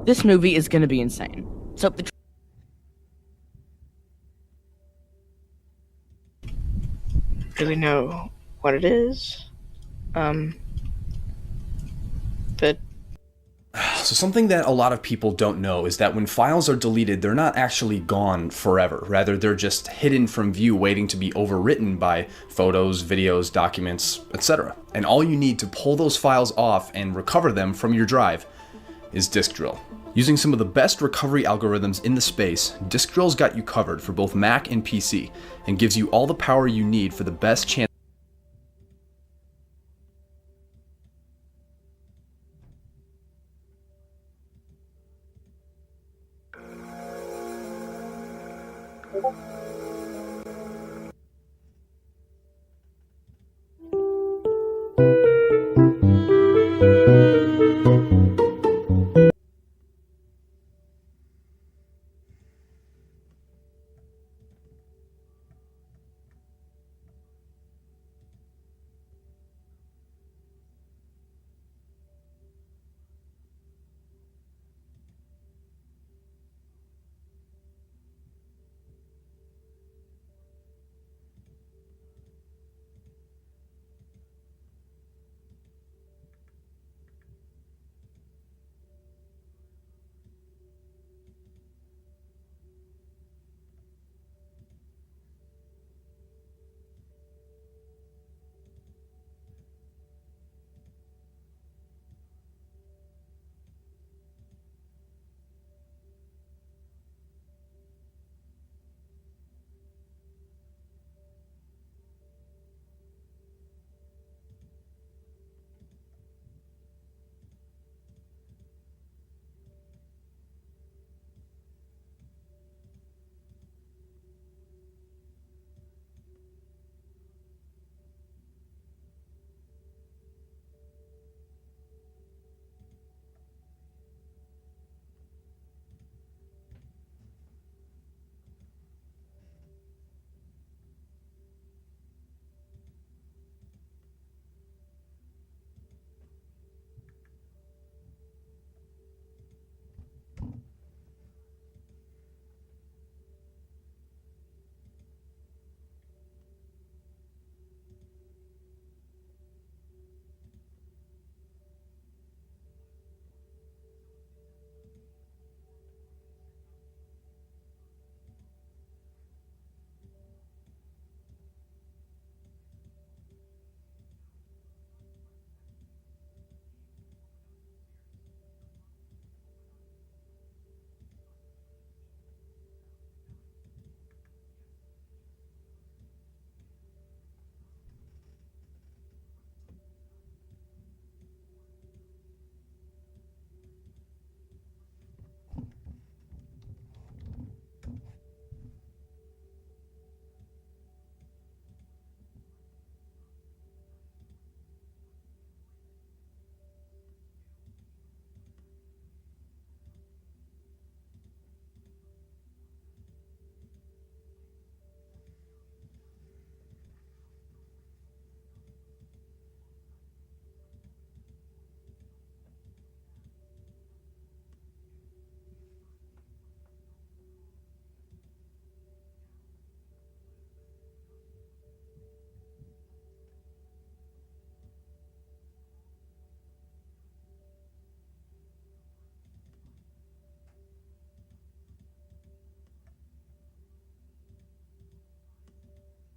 This movie is gonna be insane. So the really know what it is. But So something that a lot of people don't know is that when files are deleted, they're not actually gone forever. Rather, they're just hidden from view, waiting to be overwritten by photos, videos, documents, etc. And all you need to pull those files off and recover them from your drive is Disk Drill. Using some of the best recovery algorithms in the space, Disk Drill's got you covered for both Mac and PC, and gives you all the power you need for the best chance.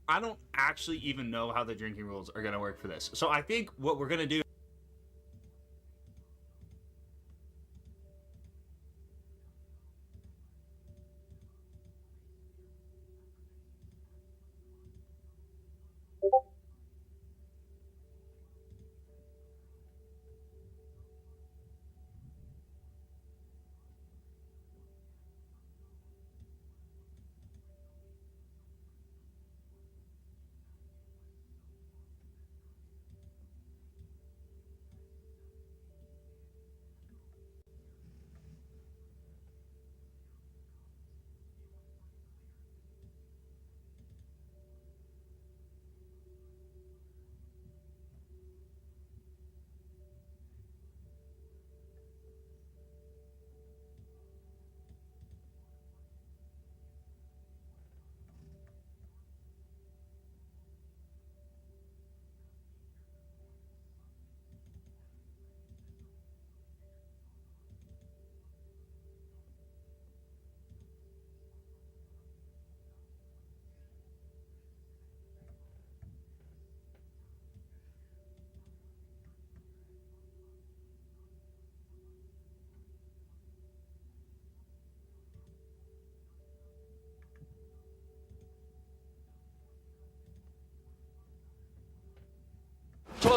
I don't actually even know how the drinking rules are going to work for this. So I think what we're going to do.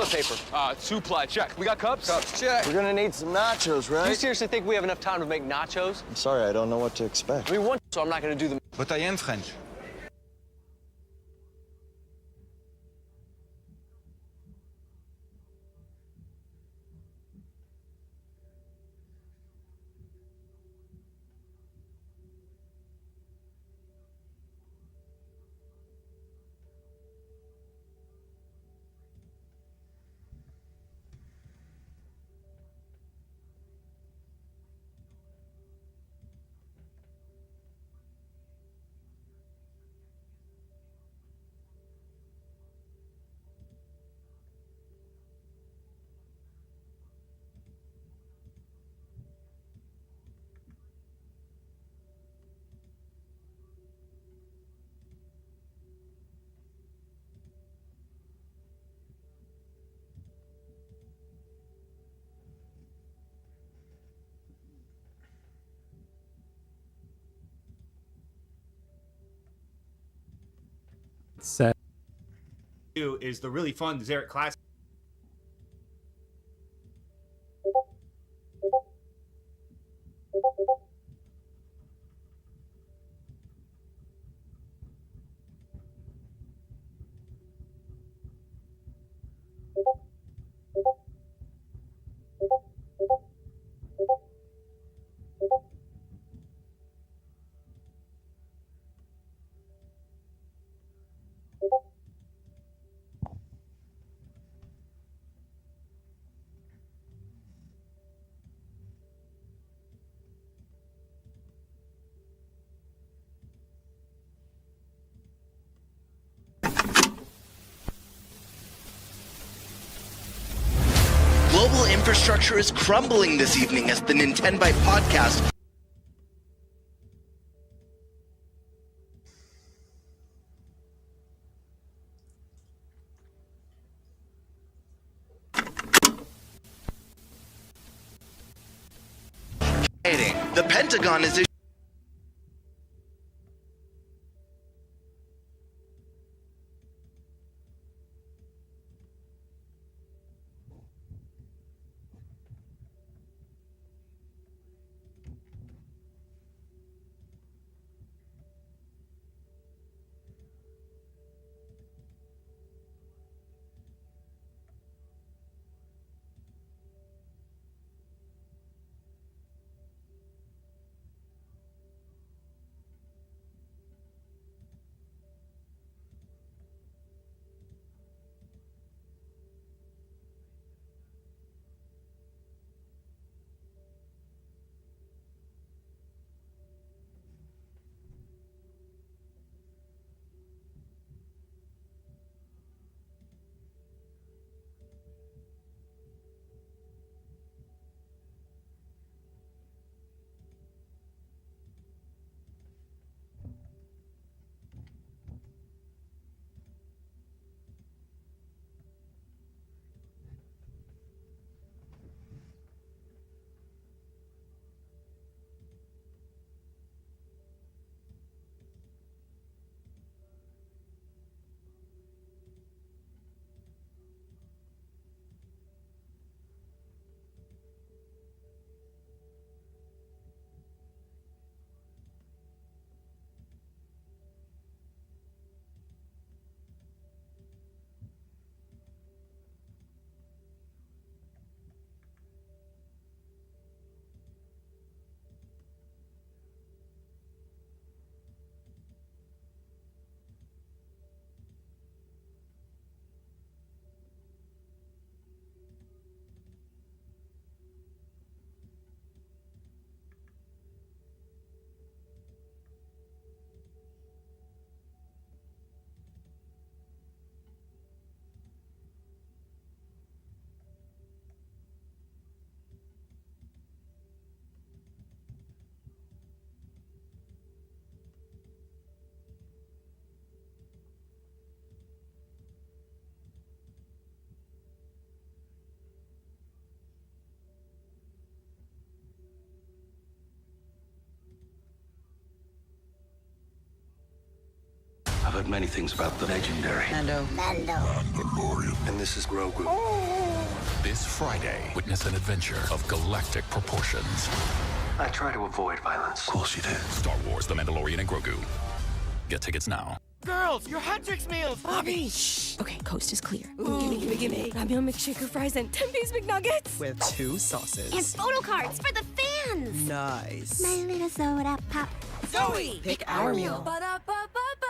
Toilet paper. 2-ply, check. We got cups? Cups, check. We're gonna need some nachos, right? Do you seriously think we have enough time to make nachos? I'm sorry, I don't know what to expect. I mean, one, so I'm not gonna do them. Bataillon French. Set. Is the really fun dessert classic. Global infrastructure is crumbling this evening as the Nintendo podcast. The Pentagon is heard many things about the legendary. Mando. And this is Grogu. This Friday, witness an adventure of galactic proportions. I try to avoid violence. Of course you did. Star Wars, The Mandalorian, and Grogu. Get tickets now. Girls, your Hendrix meals! Bobby! Shh. Okay, coast is clear. Ooh. Gimme. Ramyun McShaker fries and 10-piece McNuggets. With 2 sauces. And photo cards for the fans. Nice. My little soda pop. Zoe! Pick our meal. Ba-da-ba-ba-ba.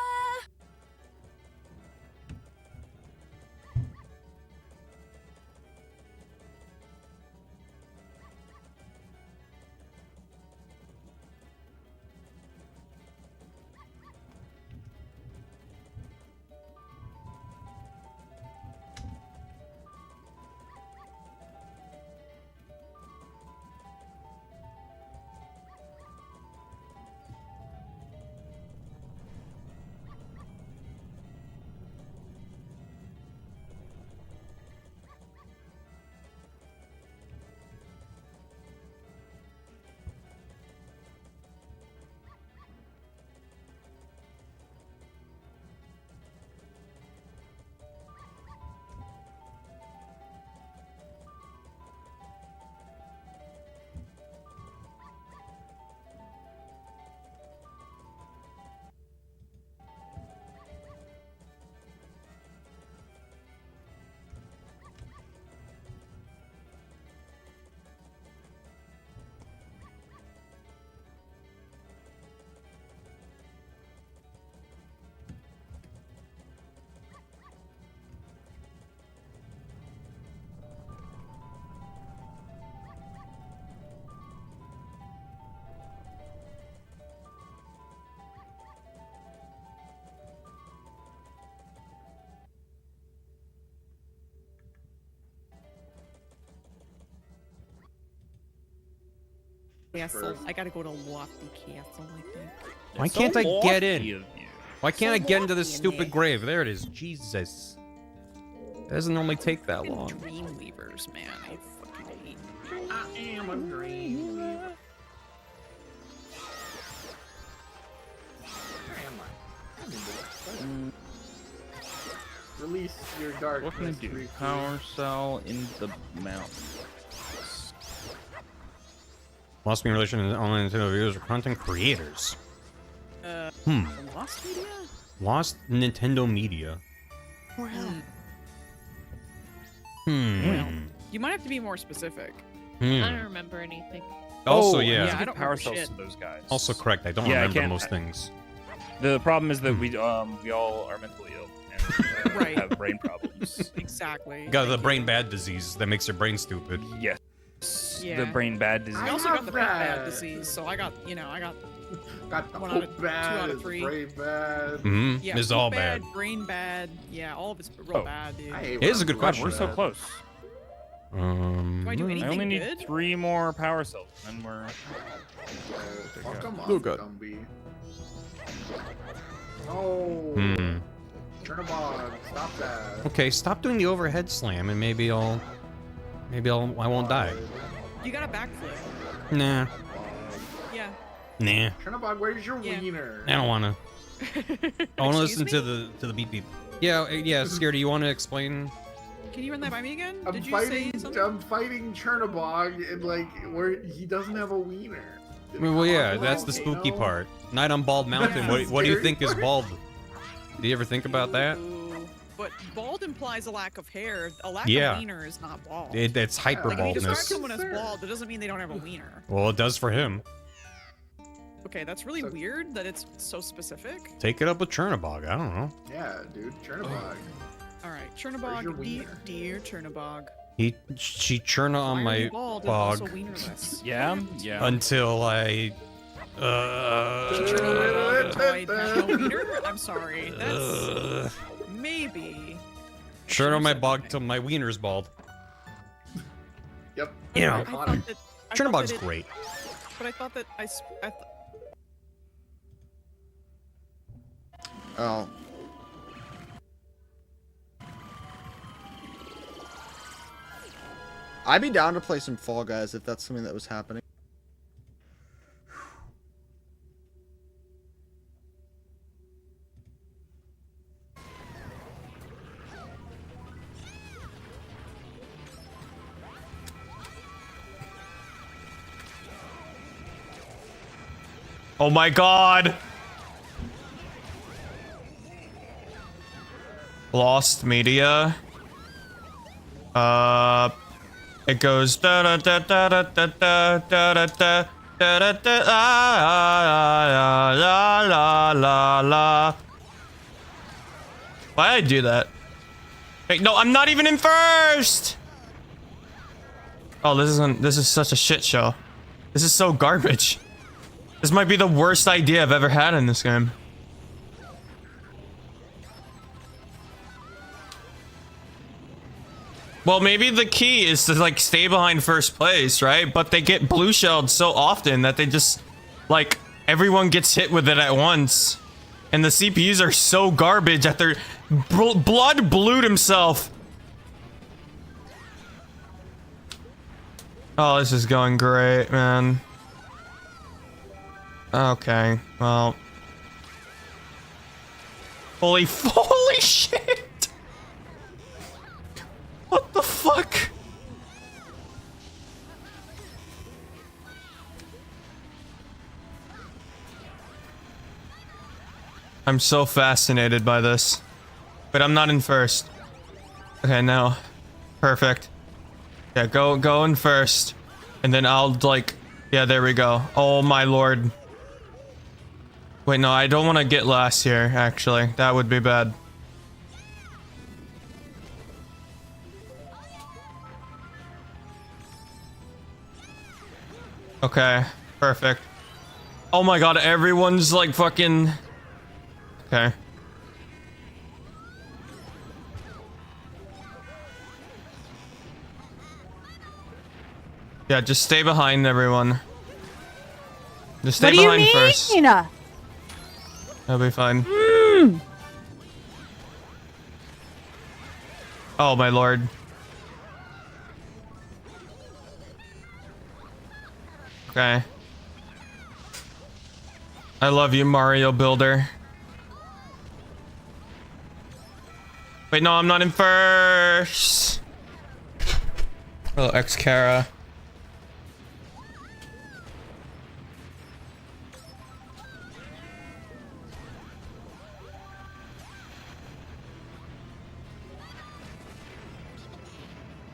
Castle. I gotta go to Lofty Castle, I think. Why can't I get in? Why can't I get into this stupid grave? There it is. Jesus. It doesn't normally take that long. Dreamweavers, man. I fucking hate. I am a dreamweaver. Release your darkness. What can I do? Power cell in the mountain. Lost me in relation to online Nintendo viewers or content creators. Lost Media? Lost Nintendo Media. Well. Well, you might have to be more specific. I don't remember anything. Also, yeah. I don't power remember cells shit. to those guys. Also correct. I don't remember most things. The problem is that we all are mentally ill and Right. have brain problems. Exactly. Got the brain bad disease that makes your brain stupid. Yes. Yeah. The brain bad disease. I also got the brain bad disease, so I got the the 1 out of 2 out of 3. brain bad. Yeah, it's poop all bad. Brain bad. Yeah, all of it's real bad, dude. It is a good question. We're so close. Do I do anything I only need good? 3 more power cells, and we're. Fuck 'em up, Oh, good. Gumby. Oh. Chernobog, stop that. Okay, stop doing the overhead slam, and maybe I won't die. You got a backflip. Nah. Yeah. Nah. Chernobog, where's your Yeah. wiener? I don't wanna. I wanna listen Excuse to the beep beep. Yeah, Scary, do you want to explain? Can you run that by me again? I'm Did you fighting. say something? I'm fighting Chernobog, and like where he doesn't have a wiener. Well, yeah, that's the spooky part. Night on Bald Mountain. That's What do you scary think is part. bald? Do you ever think about that? Ooh, but bald implies a lack of hair. A lack Yeah. of wiener is not bald. It's hyper Like, if you describe baldness. someone as bald, it doesn't mean they don't have a wiener. Well, it does for him. Okay, that's really weird that it's so specific. Take it up with Chernobog. I don't know. Yeah, dude, Chernobog. All right, Where's your Chernobog, wiener? dear Chernobog. She churna on Why are my you bald and also bog wienerless? Yeah. until I. She churned on my bog until I had no wiener? I'm sorry. That's maybe. Churn on my bog till my wiener's bald. Yep. You know, I thought that Chernobog's it- great. But I thought that Oh. I'd be down to play some Fall Guys if that's something that was happening. Oh my god. Lost media. It goes da da da da da da da da da da da da la la la la. Why'd I do that? Wait, no, I'm not even in first. Oh, this is such a shit show. This is so garbage. This might be the worst idea I've ever had in this game. Well, maybe the key is to like stay behind first place, right? But they get blue shelled so often that they just like everyone gets hit with it at once. And the CPUs are so garbage that they're blood blued himself. Oh, this is going great, man. Okay, well. Holy shit! What the fuck? I'm so fascinated by this. But I'm not in first. Okay, now. Perfect. Yeah, go in first. And then I'll like... Yeah, there we go. Oh my lord. Wait, no, I don't want to get last here, actually. That would be bad. Okay, perfect. Oh my god, everyone's like fucking... Okay. Yeah, just stay behind everyone. Just stay behind first. That'll be fine. Oh my lord. Okay. I love you, Mario Builder. Wait, no, I'm not in first. Oh, Xcara.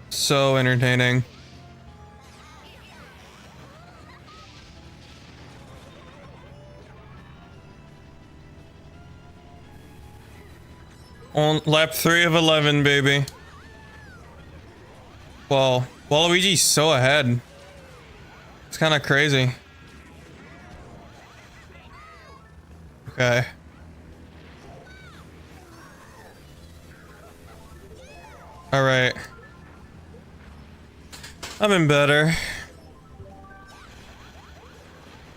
So entertaining. On lap 3 of 11, baby. Well, Waluigi's so ahead. It's kind of crazy. Okay. All right. I've been better.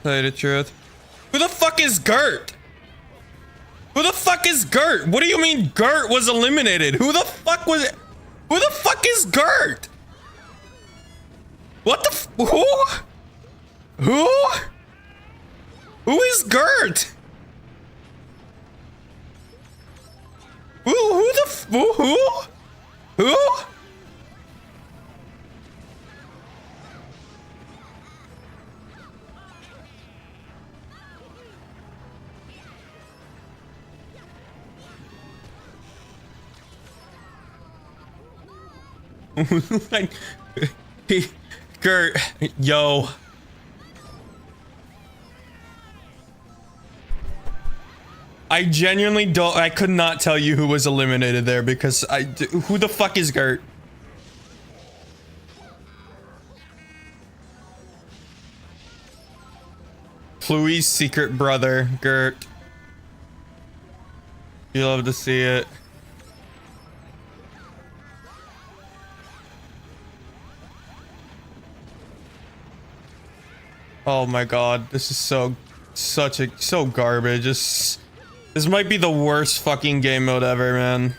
Tell you the truth. Who the fuck is Gert? Who the fuck is Gert? What do you mean Gert was eliminated? Who the fuck was it? Who the fuck is Gert? What the who? Who is Gert? Who the who? Like, Gert, yo. I genuinely don't. I could not tell you who was eliminated there because who the fuck is Gert? Pluie's secret brother, Gert. You love to see it. Oh my god, this is so garbage. This might be the worst fucking game mode ever, man.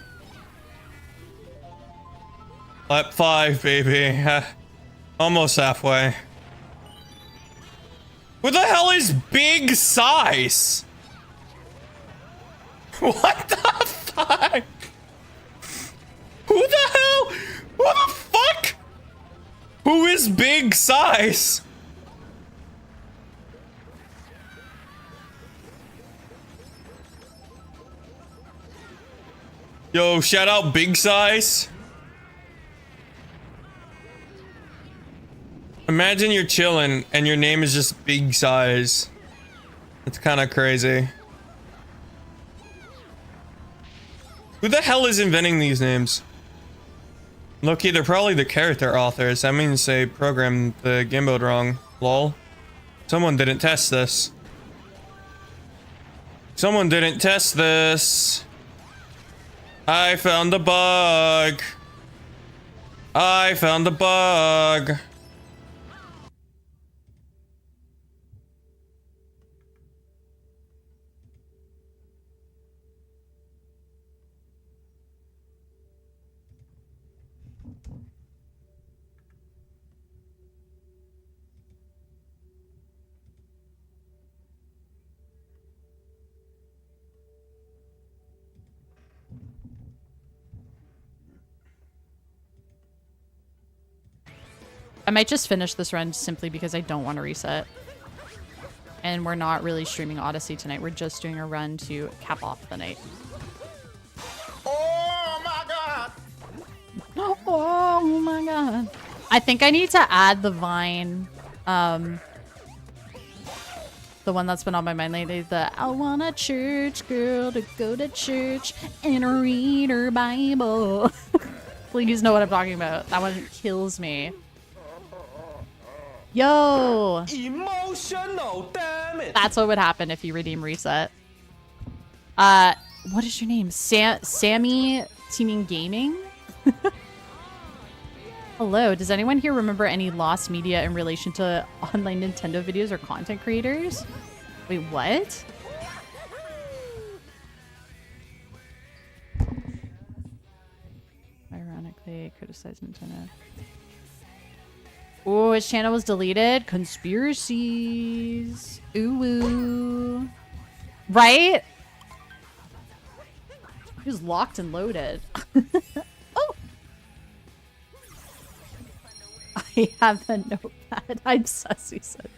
Lap 5, baby. Almost halfway. Who the hell is Big Size? What the fuck? Who the hell? Who the fuck? Who is Big Size? Yo, shout out Big Size. Imagine you're chilling and your name is just Big Size. It's kind of crazy. Who the hell is inventing these names? Look-key, they're probably the character authors. That means they programmed the game mode wrong. Lol. Someone didn't test this. Someone didn't test this. I found the bug. I found the bug. I might just finish this run simply because I don't want to reset. And we're not really streaming Odyssey tonight. We're just doing a run to cap off the night. Oh my god! Oh my god. I think I need to add the Vine. The one that's been on my mind lately. The I want a church girl to go to church and read her Bible. Please know what I'm talking about. That one kills me. Yo! Emotional, damn it! That's what would happen if you redeem reset. What is your name? Sammy Teaming Gaming? Hello, does anyone here remember any lost media in relation to online Nintendo videos or content creators? Wait, what? Ironically, criticized Nintendo. Oh, his channel was deleted. Conspiracies. Ooh. Right? He was locked and loaded. Oh! I have the notepad. I'm sus, he said.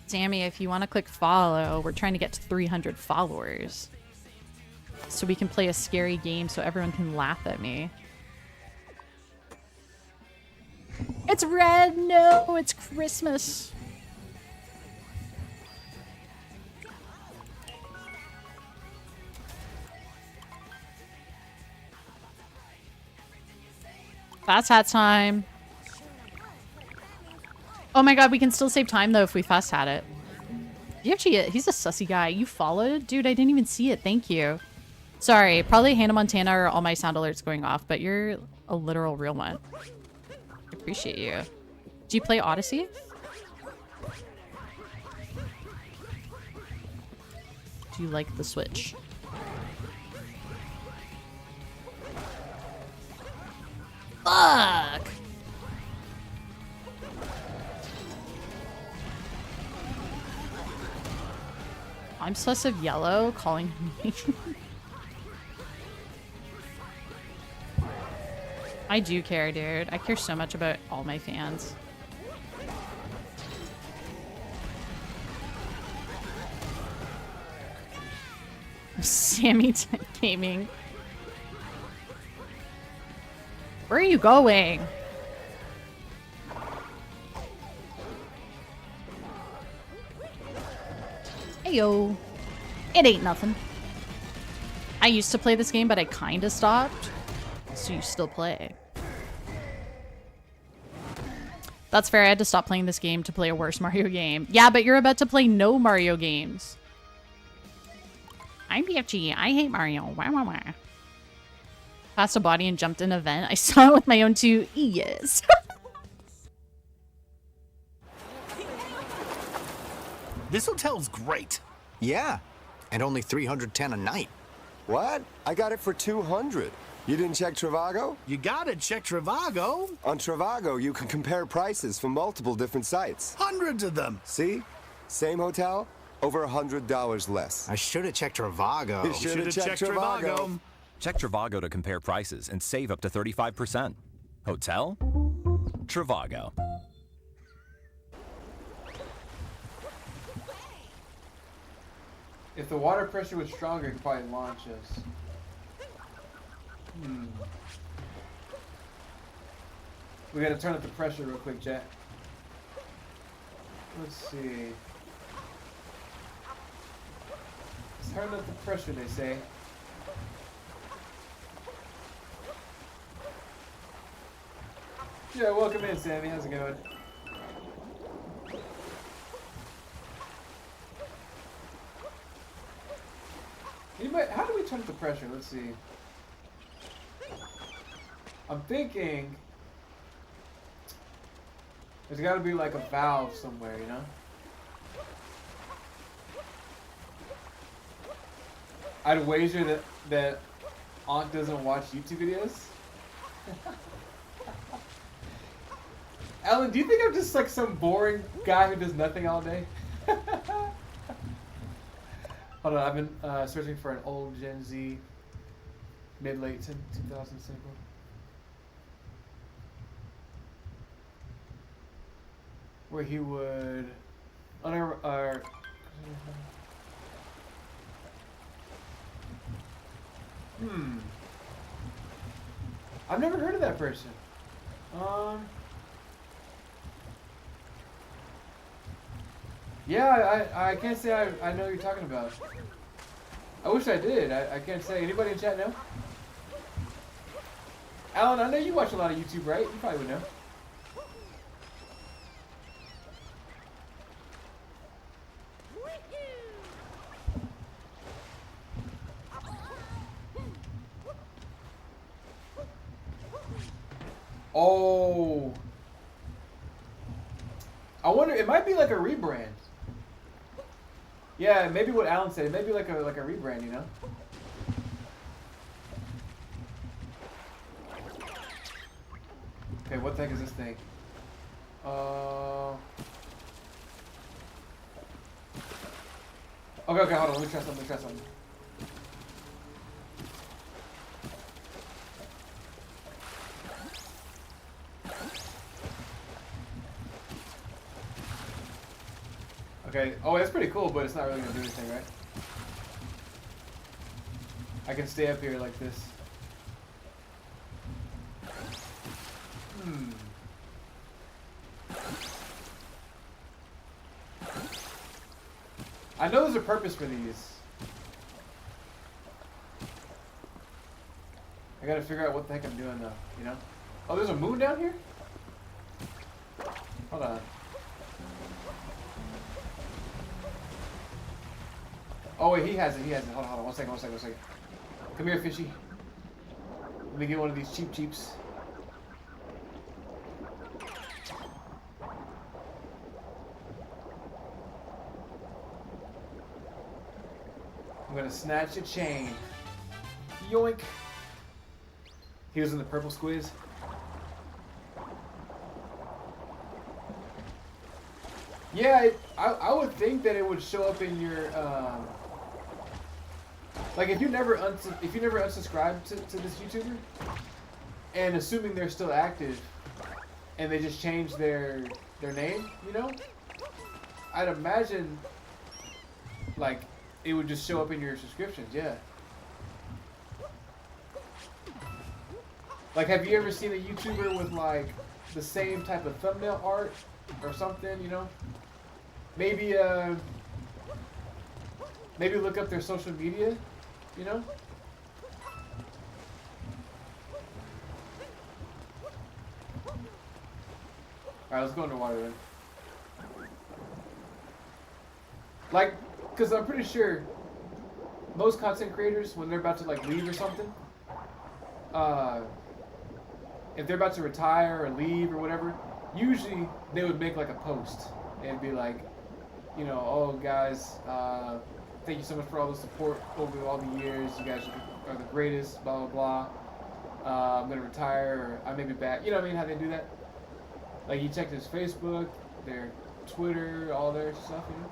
Sammy, if you want to click follow, we're trying to get to 300 followers. So we can play a scary game so everyone can laugh at me. It's red! No, it's Christmas. Fast hat time. Oh my god, we can still save time though if we fast hat it. He's a sussy guy. You followed? Dude, I didn't even see it. Thank you. Sorry, probably Hannah Montana or all my sound alerts going off, but you're a literal real one. Appreciate you. Do you play Odyssey? Do you like the Switch? Fuck! I'm sus of yellow calling me. I do care, dude. I care so much about all my fans. Sammy Gaming. Where are you going? Heyo. It ain't nothing. I used to play this game, but I kinda stopped. So you still play. That's fair. I had to stop playing this game to play a worse Mario game. Yeah, but you're about to play no Mario games. I'm BFG. I hate Mario. Wah, wah, wah. Passed a body and jumped in an event. I saw it with my own two ears. This hotel's great. Yeah, and only 310 a night. What? I got it for 200. You didn't check Trivago? You gotta check Trivago. On Trivago, you can compare prices from multiple different sites. Hundreds of them. See? Same hotel, over $100 less. I should have checked Trivago. You should have checked Trivago. Check Trivago to compare prices and save up to 35%. Hotel? Trivago. If the water pressure was stronger, it'd probably launch us. We gotta turn up the pressure real quick, chat. Let's see. Turn up the pressure, they say. Yeah, welcome in, Sammy. How's it going? How do we turn up the pressure? Let's see. I'm thinking there's got to be like a valve somewhere, you know? I'd wager that Aunt doesn't watch YouTube videos. Alan, do you think I'm just like some boring guy who does nothing all day? Hold on, I've been searching for an old Gen Z, mid-late 2000 single. Where he would I've never heard of that person. Yeah, I can't say I know who you're talking about. I wish I did. I can't say. Anybody in chat know? Alan, I know you watch a lot of YouTube, right? You probably would know. Oh. I wonder, it might be like a rebrand. Yeah, maybe what Alan said. Maybe like a rebrand, you know? Okay, what the heck is this thing? Okay, hold on. Let me try something. Okay. Oh, that's pretty cool, but it's not really gonna do anything, right? I can stay up here like this. I know there's a purpose for these. I gotta figure out what the heck I'm doing though, you know? Oh, there's a moon down here? Hold on. Oh wait, he has it. Hold on. One second. Come here, fishy. Let me get one of these cheaps. I'm gonna snatch a chain. Yoink. He was in the purple squiz. Yeah, I would think that it would show up in your like if you never unsubscribe to this YouTuber, and assuming they're still active, and they just change their name, you know, I'd imagine like it would just show up in your subscriptions. Yeah. Like, have you ever seen a YouTuber with like the same type of thumbnail art or something? You know, maybe look up their social media. You know. Alright, let's go underwater then. Like, because I'm pretty sure most content creators, when they're about to like leave or something, if they're about to retire or leave or whatever, usually they would make like a post and be like, you know, oh guys, thank you so much for all the support over all the years. You guys are the greatest, blah, blah, blah. I'm going to retire, or I may be back. You know what I mean, how they do that? Like, you check his Facebook, their Twitter, all their stuff, you know?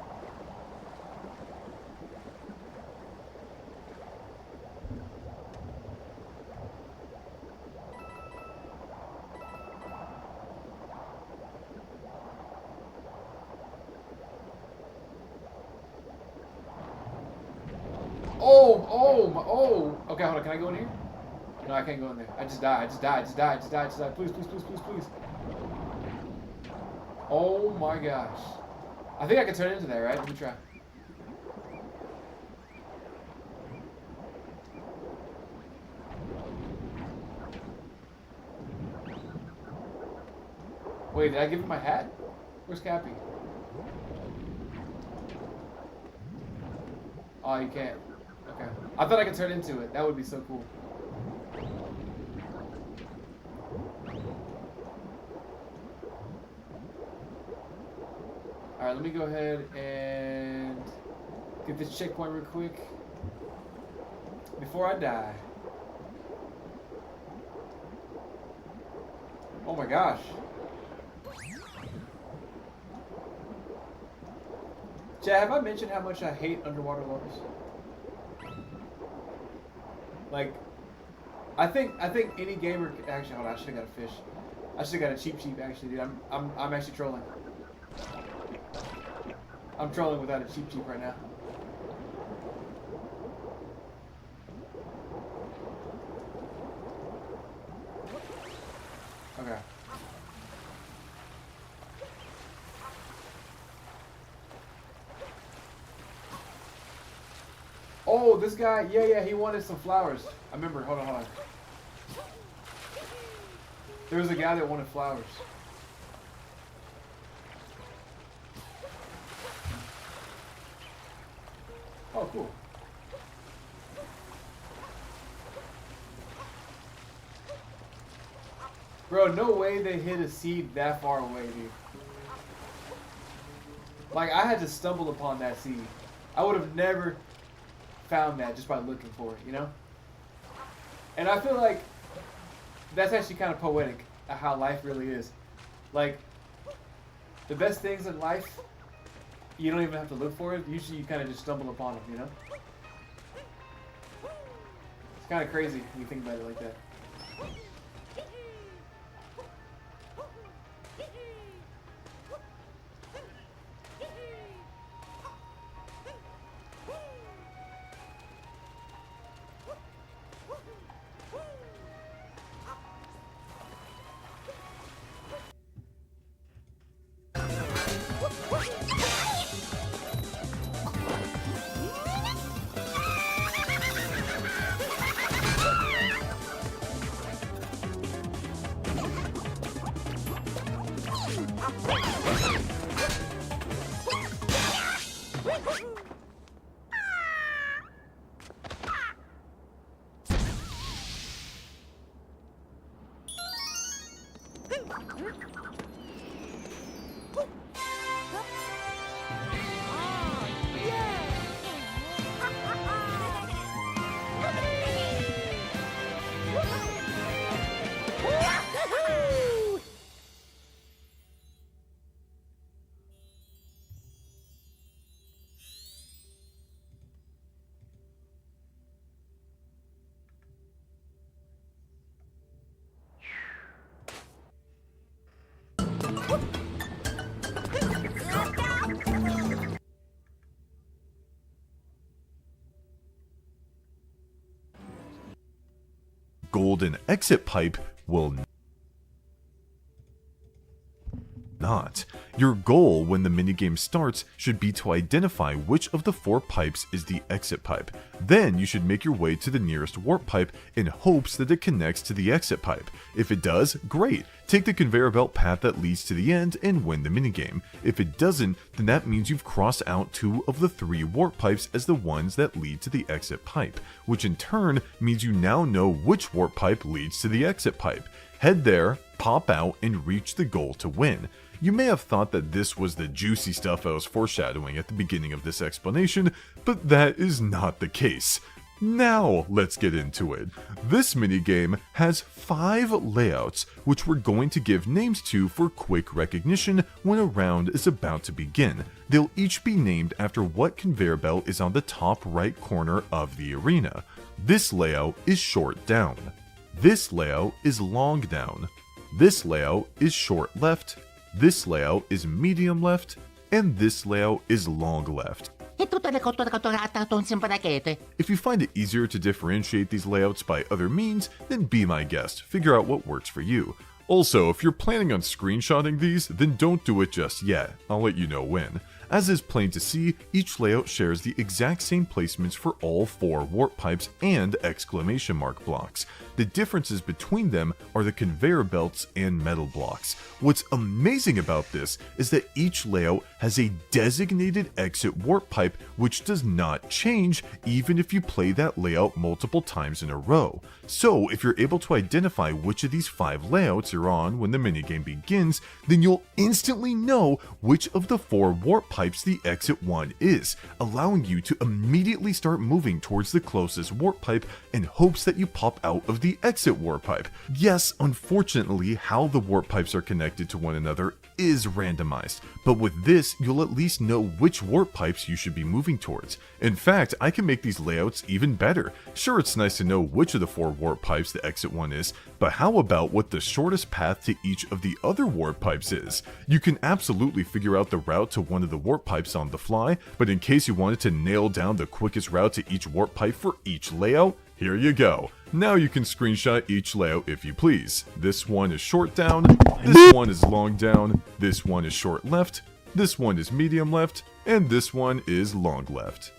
Oh, okay, hold on, can I go in here? No, I can't go in there. I just die. I just die. I just die. I just die. I just die. Please, please, please, please, please. Oh my gosh. I think I can turn into that, right? Let me try. Wait, did I give him my hat? Where's Cappy? Oh, you can't. Okay. I thought I could turn into it. That would be so cool. Alright, let me go ahead and get this checkpoint real quick before I die. Oh my gosh. Chad, have I mentioned how much I hate underwater levels? Like, I think any gamer. Actually, hold on. I should have got a fish. I should have got a cheap actually, dude. I'm actually trolling. I'm trolling without a cheap right now. Okay. Oh, this guy, yeah, he wanted some flowers. I remember, hold on. There was a guy that wanted flowers. Oh, cool. Bro, no way they hit a seed that far away, dude. Like, I had to stumble upon that seed. I would have never found that just by looking for it, you know? And I feel like that's actually kind of poetic of how life really is. Like, the best things in life, you don't even have to look for it. Usually you kind of just stumble upon them, you know? It's kind of crazy when you think about it like that. Golden exit pipe will not. Your goal when the minigame starts should be to identify which of the 4 pipes is the exit pipe. Then you should make your way to the nearest warp pipe in hopes that it connects to the exit pipe. If it does, great. Take the conveyor belt path that leads to the end and win the minigame. If it doesn't, then that means you've crossed out 2 of the 3 warp pipes as the ones that lead to the exit pipe, which in turn means you now know which warp pipe leads to the exit pipe. Head there, pop out, and reach the goal to win. You may have thought that this was the juicy stuff I was foreshadowing at the beginning of this explanation, but that is not the case. Now let's get into it. This minigame has 5 layouts, which we're going to give names to for quick recognition when a round is about to begin. They'll each be named after what conveyor belt is on the top right corner of the arena. This layout is short down. This layout is long down. This layout is short left. This layout is medium left, and this layout is long left. If you find it easier to differentiate these layouts by other means, then be my guest, figure out what works for you. Also, if you're planning on screenshotting these, then don't do it just yet, I'll let you know when. As is plain to see, each layout shares the exact same placements for all 4 warp pipes and exclamation mark blocks. The differences between them are the conveyor belts and metal blocks. What's amazing about this is that each layout has a designated exit warp pipe which does not change even if you play that layout multiple times in a row. So if you're able to identify which of these 5 layouts you're on when the minigame begins, then you'll instantly know which of the 4 warp pipes the exit one is, allowing you to immediately start moving towards the closest warp pipe in hopes that you pop out of the exit warp pipe. Yes, unfortunately, how the warp pipes are connected to one another is randomized, but with this, you'll at least know which warp pipes you should be moving towards. In fact, I can make these layouts even better. Sure, it's nice to know which of the 4 warp pipes the exit one is, but how about what the shortest path to each of the other warp pipes is? You can absolutely figure out the route to one of the warp pipes on the fly, but in case you wanted to nail down the quickest route to each warp pipe for each layout, here you go. Now you can screenshot each layout if you please. This one is short down, this one is long down, this one is short left, this one is medium left, and this one is long left.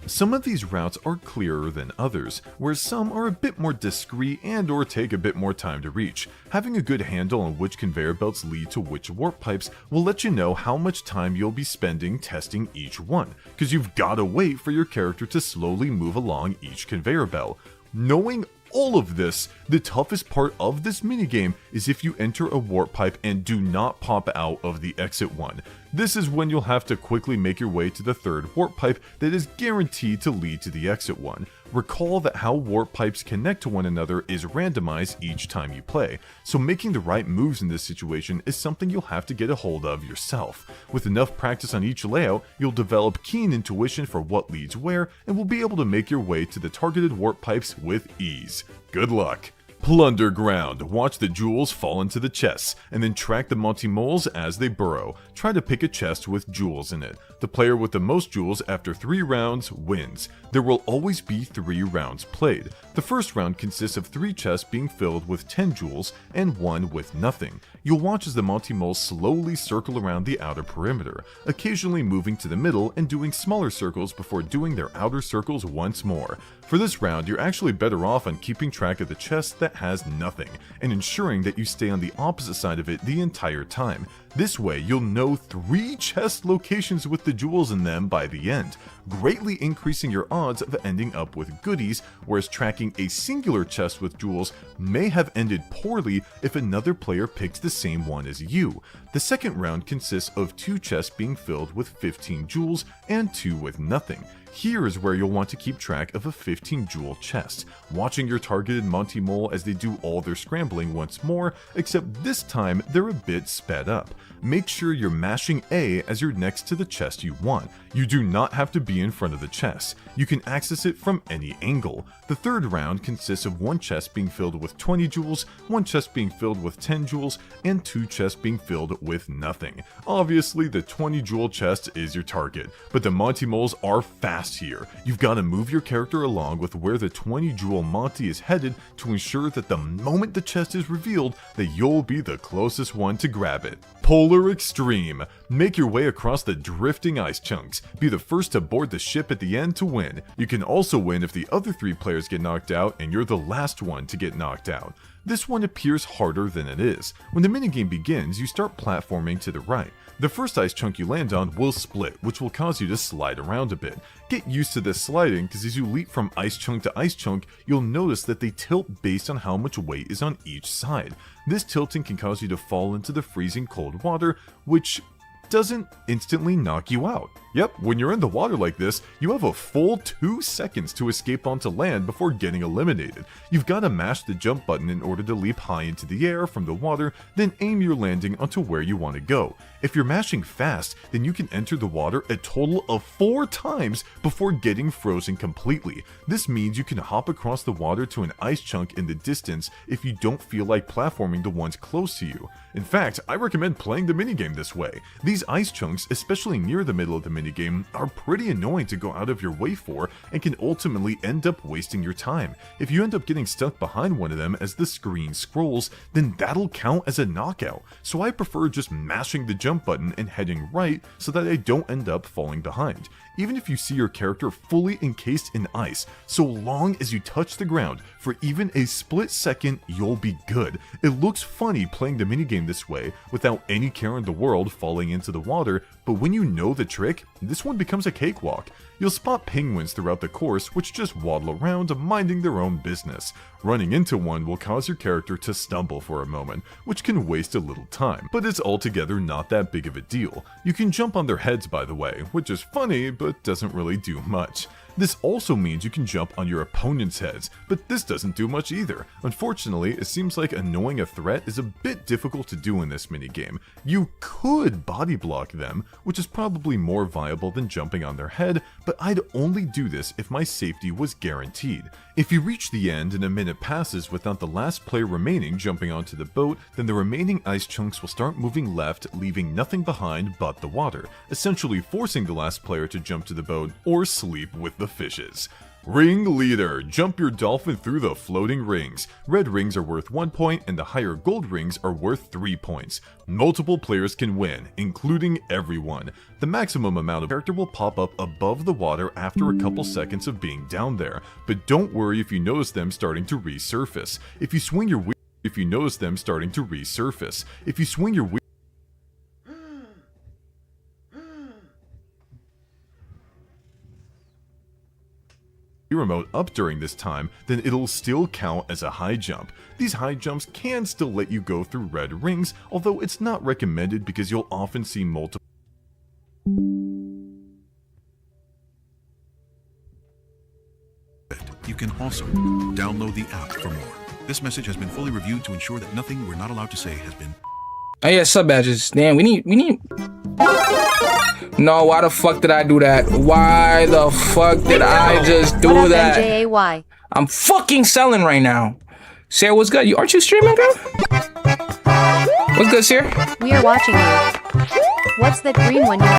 Some of these routes are clearer than others, whereas some are a bit more discreet and or take a bit more time to reach. Having a good handle on which conveyor belts lead to which warp pipes will let you know how much time you'll be spending testing each one, because you've gotta wait for your character to slowly move along each conveyor belt. Knowing all of this, the toughest part of this minigame is if you enter a warp pipe and do not pop out of the exit one. This is when you'll have to quickly make your way to the 3rd warp pipe that is guaranteed to lead to the exit one. Recall that how warp pipes connect to one another is randomized each time you play, so making the right moves in this situation is something you'll have to get a hold of yourself. With enough practice on each layout, you'll develop keen intuition for what leads where, and will be able to make your way to the targeted warp pipes with ease. Good luck! Plunder ground. Watch the jewels fall into the chests, and then track the Monty Moles as they burrow. Try to pick a chest with jewels in it. The player with the most jewels after 3 rounds wins. There will always be 3 rounds played. The first round consists of 3 chests being filled with 10 jewels and 1 with nothing. You'll watch as the Monty Moles slowly circle around the outer perimeter, occasionally moving to the middle and doing smaller circles before doing their outer circles once more. For this round, you're actually better off on keeping track of the chest that has nothing, and ensuring that you stay on the opposite side of it the entire time. This way, you'll know 3 chest locations with the jewels in them by the end, greatly increasing your odds of ending up with goodies, whereas tracking a singular chest with jewels may have ended poorly if another player picks the same one as you. The second round consists of 2 chests being filled with 15 jewels and 2 with nothing. Here is where you'll want to keep track of a 15 jewel chest, watching your targeted Monty Mole as they do all their scrambling once more, except this time they're a bit sped up. Make sure you're mashing A as you're next to the chest you want. You do not have to be in front of the chest. You can access it from any angle. The third round consists of 1 chest being filled with 20 jewels, 1 chest being filled with 10 jewels, and 2 chests being filled with nothing. Obviously, the 20 jewel chest is your target, but the Monty Moles are fast here. You've got to move your character along with where the 20 jewel Monty is headed to ensure that the moment the chest is revealed, that you'll be the closest one to grab it. Polar Extreme. Make your way across the drifting ice chunks. Be the first to board the ship at the end to win. You can also win if the other 3 players get knocked out and you're the last one to get knocked out. This one appears harder than it is. When the minigame begins, you start platforming to the right. The first ice chunk you land on will split, which will cause you to slide around a bit. Get used to this sliding, because as you leap from ice chunk to ice chunk, you'll notice that they tilt based on how much weight is on each side. This tilting can cause you to fall into the freezing cold water, which doesn't instantly knock you out. Yep, when you're in the water like this, you have a full 2 seconds to escape onto land before getting eliminated. You've got to mash the jump button in order to leap high into the air from the water, then aim your landing onto where you want to go. If you're mashing fast, then you can enter the water a total of 4 times before getting frozen completely. This means you can hop across the water to an ice chunk in the distance if you don't feel like platforming the ones close to you. In fact, I recommend playing the minigame this way. These These ice chunks, especially near the middle of the minigame, are pretty annoying to go out of your way for and can ultimately end up wasting your time. If you end up getting stuck behind one of them as the screen scrolls, then that'll count as a knockout. So I prefer just mashing the jump button and heading right so that I don't end up falling behind. Even if you see your character fully encased in ice, so long as you touch the ground for even a split second, you'll be good. It looks funny playing the minigame this way without any care in the world falling into the water, but when you know the trick, this one becomes a cakewalk. You'll spot penguins throughout the course which just waddle around minding their own business. Running into one will cause your character to stumble for a moment, which can waste a little time, but it's altogether not that big of a deal. You can jump on their heads, by the way, which is funny but doesn't really do much. This also means you can jump on your opponent's heads, but this doesn't do much either. Unfortunately, it seems like annoying a threat is a bit difficult to do in this minigame. You could body block them, which is probably more viable than jumping on their head, but I'd only do this if my safety was guaranteed. If you reach the end and a minute passes without the last player remaining jumping onto the boat, then the remaining ice chunks will start moving left, leaving nothing behind but the water, essentially forcing the last player to jump to the boat or sleep with the fishes. Ring leader, jump your dolphin through the floating rings. Red rings are worth 1 point and the higher gold rings are worth 3 points. Multiple players can win, including everyone. The maximum amount of character will pop up above the water after a couple seconds of being down there, but don't worry if you notice them starting to resurface. If you swing your wheel, if you notice them starting to resurface. If you swing your wheel remote up during this time, then it'll still count as a high jump. These high jumps can still let you go through red rings, although it's not recommended because you'll often see multiple. You can also download the app for more. This message has been fully reviewed to ensure that nothing we're not allowed to say has been. Oh yeah, sub badges. Damn, we need. No, why the fuck did I do that? Why the fuck did I just do that? MJAY. I'm fucking selling right now. Sarah, what's good? Aren't you streaming, girl? What's good, Sarah? We are watching you. What's that green one you